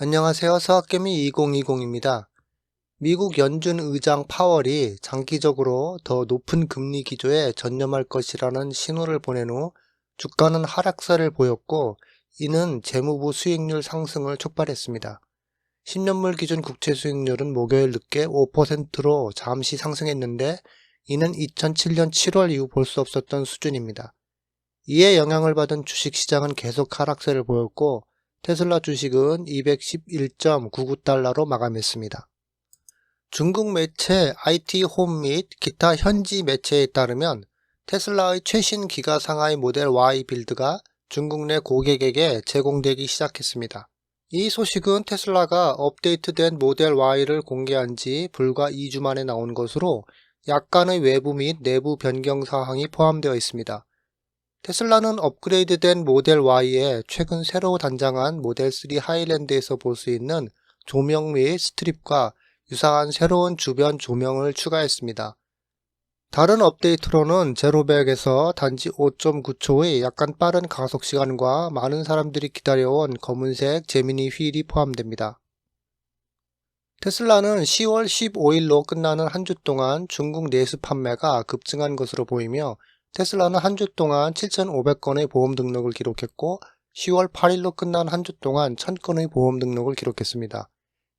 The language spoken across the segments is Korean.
안녕하세요. 서학개미 2020입니다. 미국 연준 의장 파월이 장기적으로 더 높은 금리 기조에 전념할 것이라는 신호를 보낸 후 주가는 하락세를 보였고, 이는 재무부 수익률 상승을 촉발했습니다. 10년물 기준 국채 수익률은 목요일 늦게 5%로 잠시 상승했는데, 이는 2007년 7월 이후 볼 수 없었던 수준입니다. 이에 영향을 받은 주식시장은 계속 하락세를 보였고, 테슬라 주식은 211.99달러로 마감했습니다. 중국 매체 IT홈 및 기타 현지 매체에 따르면 테슬라의 최신 기가 상하이 모델 Y 빌드가 중국 내 고객에게 제공되기 시작했습니다. 이 소식은 테슬라가 업데이트된 모델 Y를 공개한 지 불과 2주 만에 나온 것으로 약간의 외부 및 내부 변경 사항이 포함되어 있습니다. 테슬라는 업그레이드된 모델 Y에 최근 새로 단장한 모델 3 하일랜드에서 볼 수 있는 조명 및 스트립과 유사한 새로운 주변 조명을 추가했습니다. 다른 업데이트로는 제로백에서 단지 5.9초의 약간 빠른 가속 시간과 많은 사람들이 기다려온 검은색 제미니 휠이 포함됩니다. 테슬라는 10월 15일로 끝나는 한 주 동안 중국 내수 판매가 급증한 것으로 보이며, 테슬라는 한 주 동안 7,500건의 보험 등록을 기록했고 10월 8일로 끝난 한 주 동안 1,000건의 보험 등록을 기록했습니다.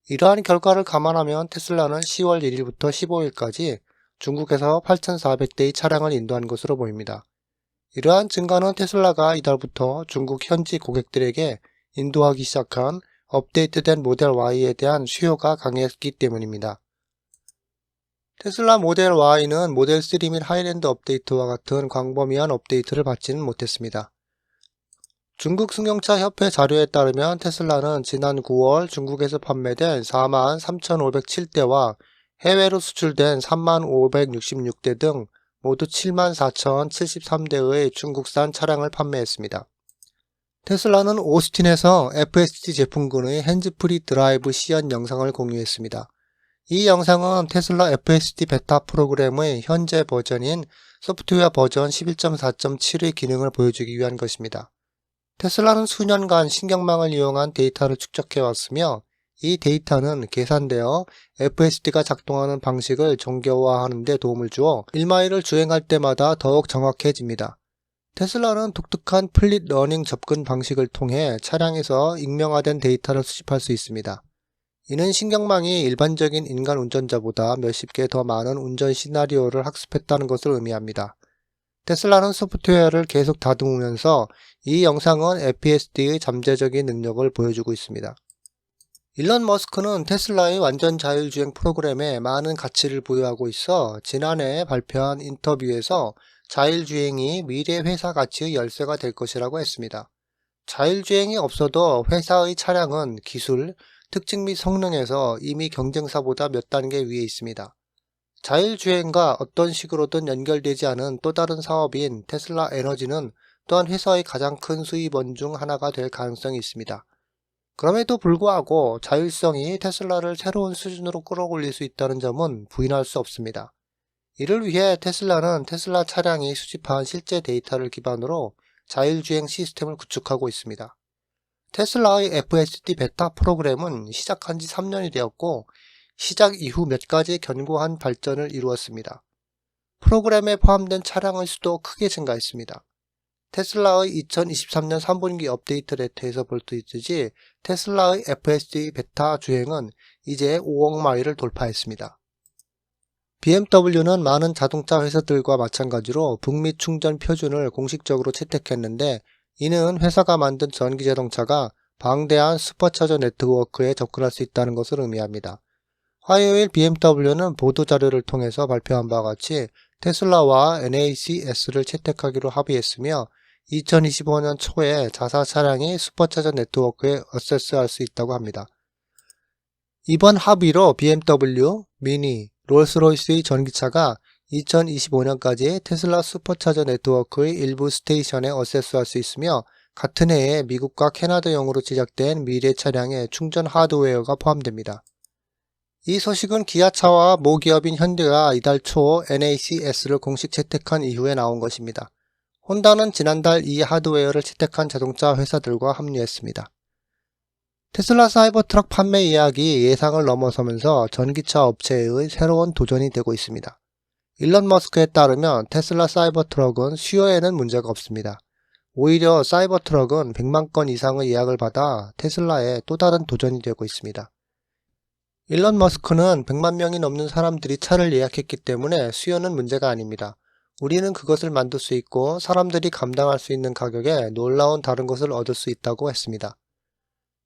이러한 결과를 감안하면 테슬라는 10월 1일부터 15일까지 중국에서 8,400대의 차량을 인도한 것으로 보입니다. 이러한 증가는 테슬라가 이달부터 중국 현지 고객들에게 인도하기 시작한 업데이트된 모델 Y에 대한 수요가 강했기 때문입니다. 테슬라 모델 Y는 모델 3 및 하일랜드 업데이트와 같은 광범위한 업데이트를 받지는 못했습니다. 중국 승용차 협회 자료에 따르면 테슬라는 지난 9월 중국에서 판매된 43,507대와 해외로 수출된 30,566대 등 모두 74,073대의 중국산 차량을 판매했습니다. 테슬라는 오스틴에서 FSD 제품군의 핸즈프리 드라이브 시연 영상을 공유했습니다. 이 영상은 테슬라 FSD 베타 프로그램의 현재 버전인 소프트웨어 버전 11.4.7의 기능을 보여주기 위한 것입니다. 테슬라는 수년간 신경망을 이용한 데이터를 축적해왔으며, 이 데이터는 계산되어 FSD가 작동하는 방식을 정교화하는 데 도움을 주어 1마일을 주행할 때마다 더욱 정확해집니다. 테슬라는 독특한 플릿 러닝 접근 방식을 통해 차량에서 익명화된 데이터를 수집할 수 있습니다. 이는 신경망이 일반적인 인간 운전자보다 몇십 개 더 많은 운전 시나리오를 학습했다는 것을 의미합니다. 테슬라는 소프트웨어를 계속 다듬으면서 이 영상은 FSD의 잠재적인 능력을 보여주고 있습니다. 일론 머스크는 테슬라의 완전 자율주행 프로그램에 많은 가치를 부여하고 있어 지난해 발표한 인터뷰에서 자율주행이 미래 회사 가치의 열쇠가 될 것이라고 했습니다. 자율주행이 없어도 회사의 차량은 기술, 특징 및 성능에서 이미 경쟁사보다 몇 단계 위에 있습니다. 자율주행과 어떤 식으로든 연결되지 않은 또 다른 사업인 테슬라 에너지는 또한 회사의 가장 큰 수입원 중 하나가 될 가능성이 있습니다. 그럼에도 불구하고 자율성이 테슬라를 새로운 수준으로 끌어올릴 수 있다는 점은 부인할 수 없습니다. 이를 위해 테슬라는 테슬라 차량이 수집한 실제 데이터를 기반으로 자율주행 시스템을 구축하고 있습니다. 테슬라의 FSD 베타 프로그램은 시작한 지 3년이 되었고, 시작 이후 몇 가지 견고한 발전을 이루었습니다. 프로그램에 포함된 차량의 수도 크게 증가했습니다. 테슬라의 2023년 3분기 업데이트 레터에서 볼 수 있듯이 테슬라의 FSD 베타 주행은 이제 5억 마일을 돌파했습니다. BMW는 많은 자동차 회사들과 마찬가지로 북미 충전 표준을 공식적으로 채택했는데, 이는 회사가 만든 전기자동차가 방대한 슈퍼차저 네트워크에 접근할 수 있다는 것을 의미합니다. 화요일 BMW는 보도자료를 통해서 발표한 바와 같이 테슬라와 NACS를 채택하기로 합의했으며, 2025년 초에 자사 차량이 슈퍼차저 네트워크에 어세스할 수 있다고 합니다. 이번 합의로 BMW, 미니, 롤스로이스의 전기차가 2025년까지 테슬라 슈퍼차저 네트워크의 일부 스테이션에 어세스할 수 있으며, 같은 해에 미국과 캐나다용으로 제작된 미래 차량의 충전 하드웨어가 포함됩니다. 이 소식은 기아차와 모기업인 현대가 이달 초 NACS를 공식 채택한 이후에 나온 것입니다. 혼다는 지난달 이 하드웨어를 채택한 자동차 회사들과 합류했습니다. 테슬라 사이버트럭 판매 이야기 예상을 넘어서면서 전기차 업체의 새로운 도전이 되고 있습니다. 일론 머스크에 따르면 테슬라 사이버트럭은 수요에는 문제가 없습니다. 오히려 사이버트럭은 100만 건 이상의 예약을 받아 테슬라의 또 다른 도전이 되고 있습니다. 일론 머스크는 100만 명이 넘는 사람들이 차를 예약했기 때문에 수요는 문제가 아닙니다. 우리는 그것을 만들 수 있고 사람들이 감당할 수 있는 가격에 놀라운 다른 것을 얻을 수 있다고 했습니다.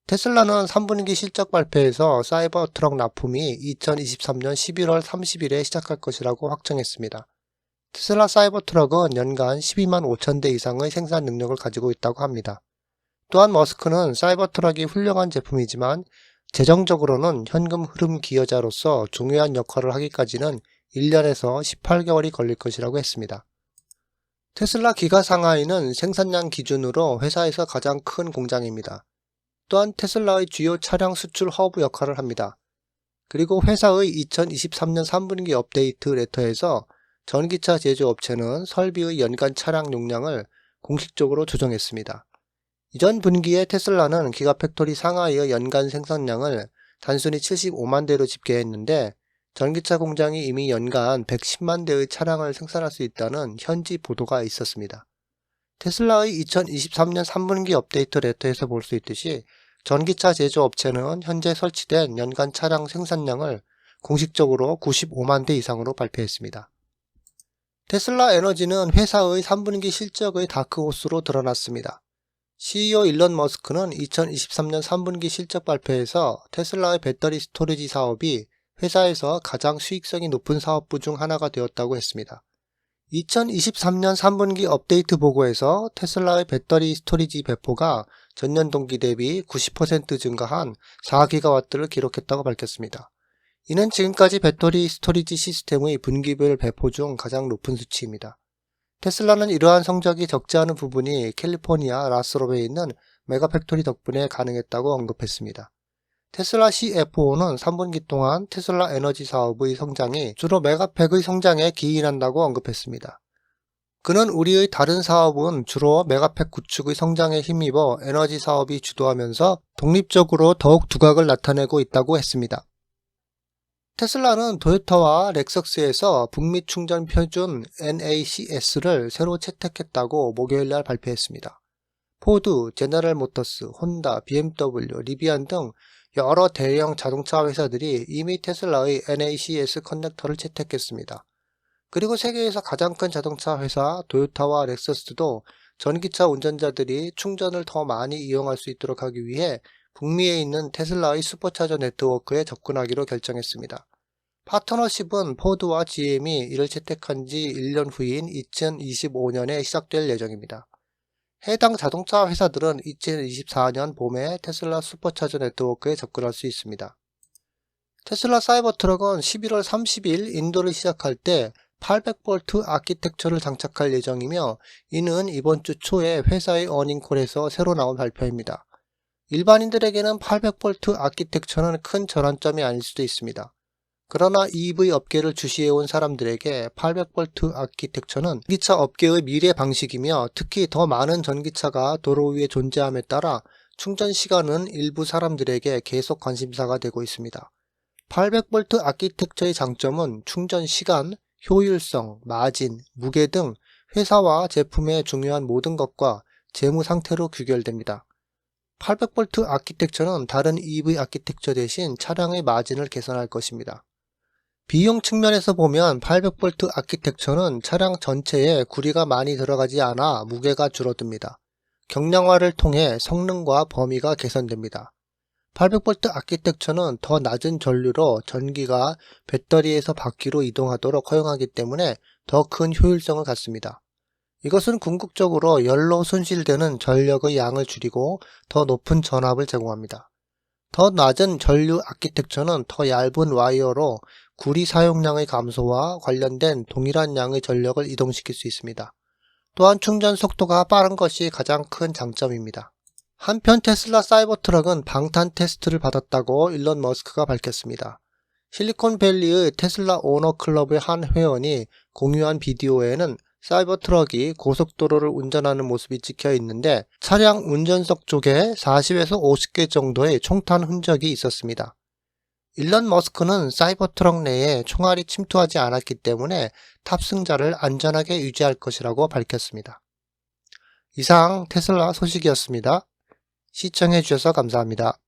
테슬라는 3분기 실적 발표에서 사이버트럭 납품이 2023년 11월 30일에 시작할 것이라고 확정했습니다. 테슬라 사이버트럭은 연간 12만 5천 대 이상의 생산 능력을 가지고 있다고 합니다. 또한 머스크는 사이버트럭이 훌륭한 제품이지만 재정적으로는 현금 흐름 기여자로서 중요한 역할을 하기까지는 1년에서 18개월이 걸릴 것이라고 했습니다. 테슬라 기가 상하이는 생산량 기준으로 회사에서 가장 큰 공장입니다. 또한 테슬라의 주요 차량 수출 허브 역할을 합니다. 그리고 회사의 2023년 3분기 업데이트 레터에서 전기차 제조업체는 설비의 연간 차량 용량을 공식적으로 조정했습니다. 이전 분기에 테슬라는 기가팩토리 상하이의 연간 생산량을 단순히 75만 대로 집계했는데 전기차 공장이 이미 연간 110만 대의 차량을 생산할 수 있다는 현지 보도가 있었습니다. 테슬라의 2023년 3분기 업데이트 레터에서 볼 수 있듯이 전기차 제조업체는 현재 설치된 연간 차량 생산량을 공식적으로 95만 대 이상으로 발표했습니다. 테슬라 에너지는 회사의 3분기 실적의 다크호스로 드러났습니다. CEO 일론 머스크는 2023년 3분기 실적 발표에서 테슬라의 배터리 스토리지 사업이 회사에서 가장 수익성이 높은 사업부 중 하나가 되었다고 했습니다. 2023년 3분기 업데이트 보고에서 테슬라의 배터리 스토리지 배포가 전년 동기 대비 90% 증가한 4기가와트를 기록했다고 밝혔습니다. 이는 지금까지 배터리 스토리지 시스템의 분기별 배포 중 가장 높은 수치입니다. 테슬라는 이러한 성적이 적지 않은 부분이 캘리포니아 라스롭에 있는 메가팩토리 덕분에 가능했다고 언급했습니다. 테슬라 CFO는 3분기 동안 테슬라 에너지 사업의 성장이 주로 메가팩의 성장에 기인한다고 언급했습니다. 그는 우리의 다른 사업은 주로 메가팩 구축의 성장에 힘입어 에너지 사업이 주도하면서 독립적으로 더욱 두각을 나타내고 있다고 했습니다. 테슬라는 도요타와 렉서스에서 북미 충전 표준 NACS를 새로 채택했다고 목요일날 발표했습니다. 포드, 제너럴 모터스, 혼다, BMW, 리비안 등 여러 대형 자동차 회사들이 이미 테슬라의 NACS 커넥터를 채택했습니다. 그리고 세계에서 가장 큰 자동차 회사 도요타와 렉서스도 전기차 운전자들이 충전을 더 많이 이용할 수 있도록 하기 위해 북미에 있는 테슬라의 슈퍼차저 네트워크에 접근하기로 결정했습니다. 파트너십은 포드와 GM이 이를 채택한 지 1년 후인 2025년에 시작될 예정입니다. 해당 자동차 회사들은 2024년 봄에 테슬라 슈퍼차저 네트워크에 접근할 수 있습니다. 테슬라 사이버트럭은 11월 30일 인도를 시작할 때 800V 아키텍처를 장착할 예정이며 이는 이번 주 초에 회사의 어닝콜에서 새로 나온 발표입니다. 일반인들에게는 800V 아키텍처는 큰 전환점이 아닐 수도 있습니다. 그러나 EV 업계를 주시해온 사람들에게 800V 아키텍처는 전기차 업계의 미래 방식이며 특히 더 많은 전기차가 도로 위에 존재함에 따라 충전 시간은 일부 사람들에게 계속 관심사가 되고 있습니다. 800V 아키텍처의 장점은 충전 시간, 효율성, 마진, 무게 등 회사와 제품의 중요한 모든 것과 재무 상태로 규결됩니다. 800V 아키텍처는 다른 EV 아키텍처 대신 차량의 마진을 개선할 것입니다. 비용 측면에서 보면 800V 아키텍처는 차량 전체에 구리가 많이 들어가지 않아 무게가 줄어듭니다. 경량화를 통해 성능과 범위가 개선됩니다. 800V 아키텍처는 더 낮은 전류로 전기가 배터리에서 바퀴로 이동하도록 허용하기 때문에 더 큰 효율성을 갖습니다. 이것은 궁극적으로 열로 손실되는 전력의 양을 줄이고 더 높은 전압을 제공합니다. 더 낮은 전류 아키텍처는 더 얇은 와이어로 구리 사용량의 감소와 관련된 동일한 양의 전력을 이동시킬 수 있습니다. 또한 충전 속도가 빠른 것이 가장 큰 장점입니다. 한편 테슬라 사이버트럭은 방탄 테스트를 받았다고 일론 머스크가 밝혔습니다. 실리콘밸리의 테슬라 오너 클럽의 한 회원이 공유한 비디오에는 사이버 트럭이 고속도로를 운전하는 모습이 찍혀 있는데 차량 운전석 쪽에 40에서 50개 정도의 총탄 흔적이 있었습니다. 일론 머스크는 사이버 트럭 내에 총알이 침투하지 않았기 때문에 탑승자를 안전하게 유지할 것이라고 밝혔습니다. 이상 테슬라 소식이었습니다. 시청해 주셔서 감사합니다.